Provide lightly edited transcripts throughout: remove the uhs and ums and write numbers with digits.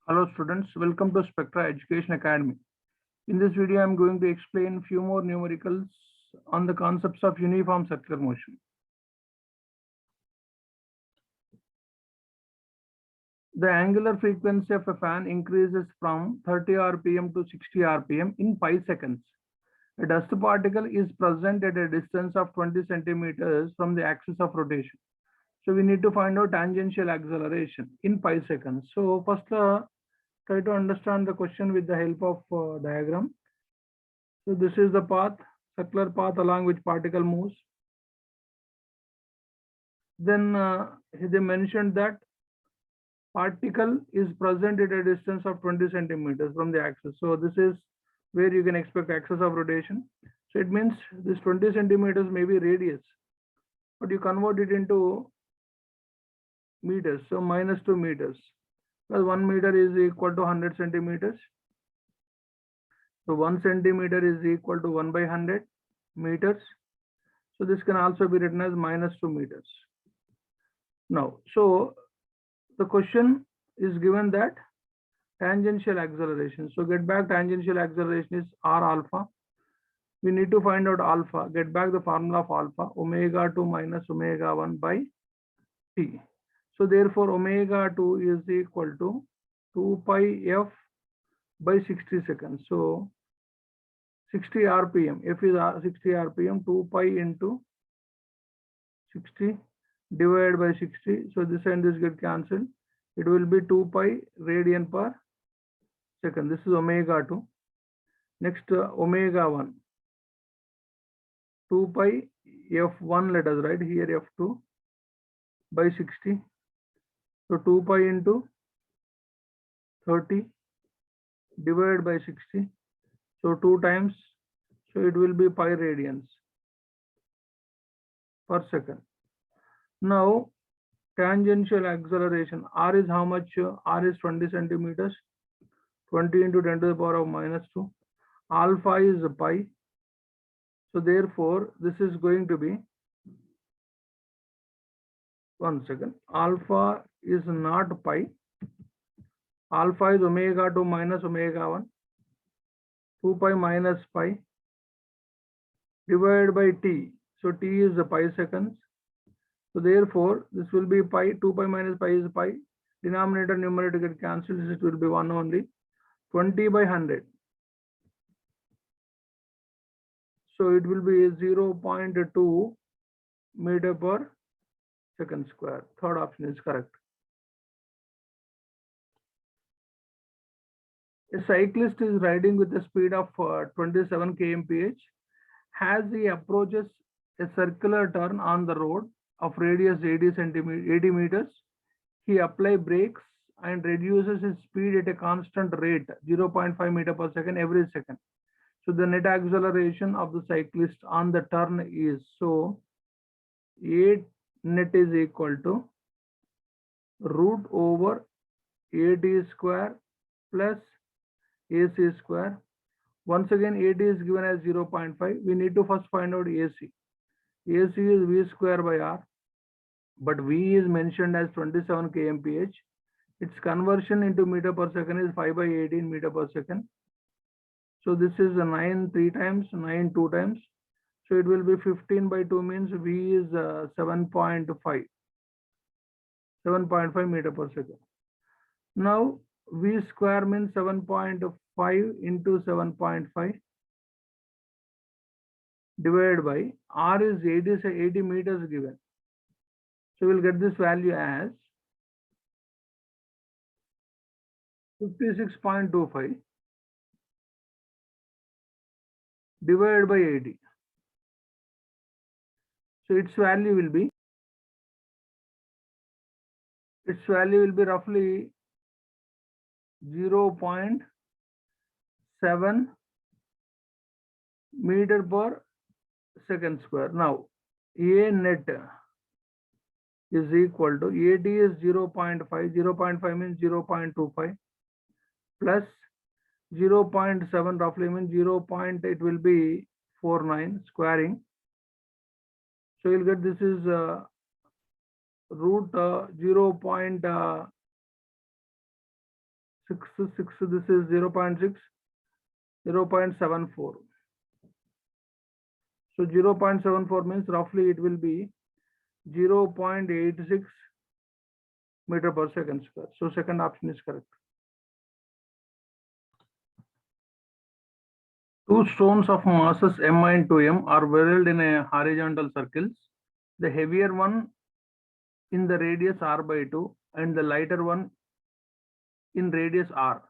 Hello students, welcome to Spectra Education Academy. In this video, I am going to explain few more numericals on the concepts of uniform circular motion. The angular frequency of a fan increases from 30 rpm to 60 rpm in 5 seconds. A dust particle is present at a distance of 20 centimeters from the axis of rotation. So we need to find out tangential acceleration in 5 seconds. So first, try to understand the question with the help of diagram. So this is the path, circular path along which particle moves. Then they mentioned that particle is present at a distance of 20 centimeters from the axis. So this is where you can expect axis of rotation. So it means this 20 centimeters may be radius, but you convert it into meters. So minus 2 meters, because 1 meter is equal to 100 centimeters. So 1 centimeter is equal to 1 by 100 meters. So this can also be written as minus 2 meters. Now, so the question is given that tangential acceleration. So get back, tangential acceleration is r alpha. We need to find out alpha. Get back the formula of alpha, omega 2 minus omega 1 by t. So therefore, omega 2 is equal to 2 pi f by 60 seconds. So 60 rpm, f is 60 rpm, 2 pi into 60 divided by 60. So this and this get cancelled. It will be 2 pi radian per second. This is omega 2. Next, omega 1. 2 pi f1, let us write here f2 by 60. So 2 pi into 30 divided by 60. So 2 times. So it will be pi radians per second. Now, tangential acceleration, r is how much? R is 20 centimeters. 20 into 10 to the power of minus 2. Alpha is pi. So therefore, this is going to be, one second, alpha is not pi. Alpha is omega 2 minus omega 1. 2 pi minus pi divided by t. So t is the pi seconds. So therefore, this will be pi. 2 pi minus pi is pi. Denominator, numerator get cancelled. It will be 1 only. 20 by 100. So it will be 0.2 meter per second square. Third option is correct. A cyclist is riding with a speed of 27 kmph. As he approaches a circular turn on the road of radius 80 meters, he applies brakes and reduces his speed at a constant rate, 0.5 meter per second every second. So the net acceleration of the cyclist on the turn is, so A net is equal to root over AT square plus AC square. Once again, AT is given as 0.5. We need to first find out AC. AC is V square by R, but V is mentioned as 27 kmph. Its conversion into meter per second is 5 by 18 meter per second. So this is a 9 3 times, 9 2 times. So it will be 15 by 2 means V is 7.5. 7.5 meter per second. Now V square means 7.5 into 7.5 divided by R is 80 meters given. So we'll get this value as 56.25 divided by 80. So its value will be roughly 0.7 meter per second square. Now, A net is equal to, AT is 0.5, 0.5 means 0.25 plus 0.7 roughly means 0. It will be 49 squaring. So you'll get this is root 0. 6, this is 0.6, 0.74. So 0.74 means roughly it will be 0.86 meter per second square. So second option is correct. Two stones of masses m and 2m are whirled in a horizontal circles. The heavier one in the radius r by 2 and the lighter one in radius r.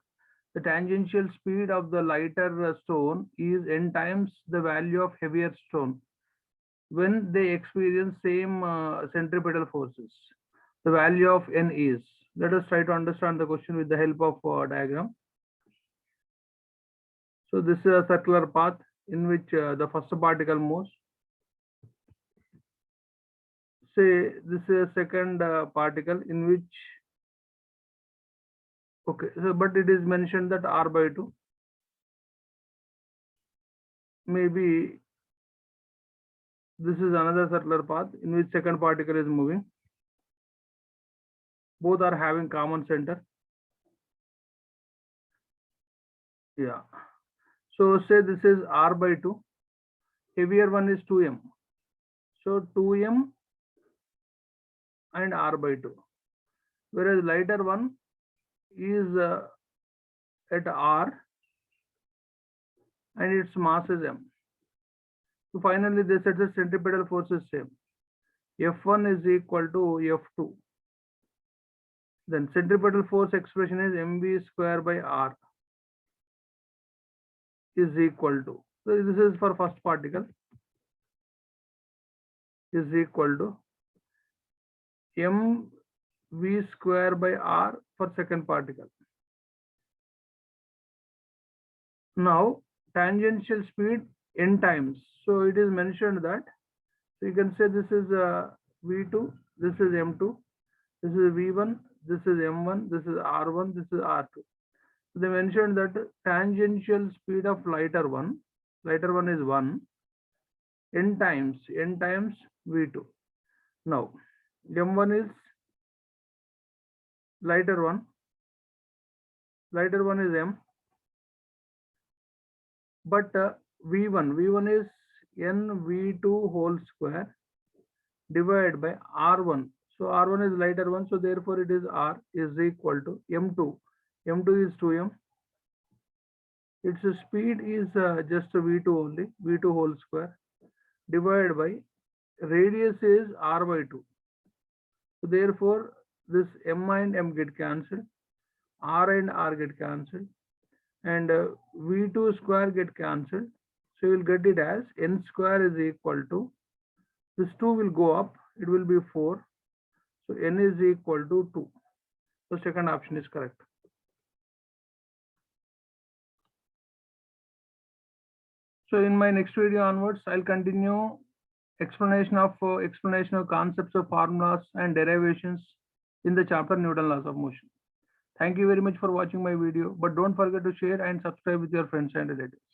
The tangential speed of the lighter stone is n times the value of heavier stone when they experience same centripetal forces. The value of n is. Let us try to understand the question with the help of diagram. So this is a circular path in which the first particle moves. Say this is a second particle in which, okay, so but it is mentioned that r by 2. Maybe this is another circular path in which second particle is moving. Both are having common center. Yeah. So say this is r by 2. Heavier one is 2m. So 2m and r by 2. Whereas lighter one is at r and its mass is m. So finally they said the centripetal force is same. F1 is equal to F2. Then centripetal force expression is mv square by r is equal to. So this is for first particle is equal to mv square by r for second particle. Now tangential speed n times. So it is mentioned that, so you can say this is v2, this is m2, this is v1, this is m1, this is r1, this is r2. So they mentioned that tangential speed of lighter one is 1, n times v2. Now m1 is lighter one is m, but v1 is n v2 whole square divided by r1. So r1 is lighter one, so therefore it is r is equal to m2. m2 is 2m. Its speed is just v2 only, v2 whole square divided by radius is r by 2. So therefore this m and m get cancelled, r and r get cancelled, and v2 square get cancelled. So you will get it as n square is equal to, this 2 will go up, it will be 4. So n is equal to 2. So second option is correct. So in my next video onwards, I'll continue explanation of concepts of formulas and derivations in the chapter Newton laws of motion. Thank you very much for watching my video, but don't forget to share and subscribe with your friends and relatives.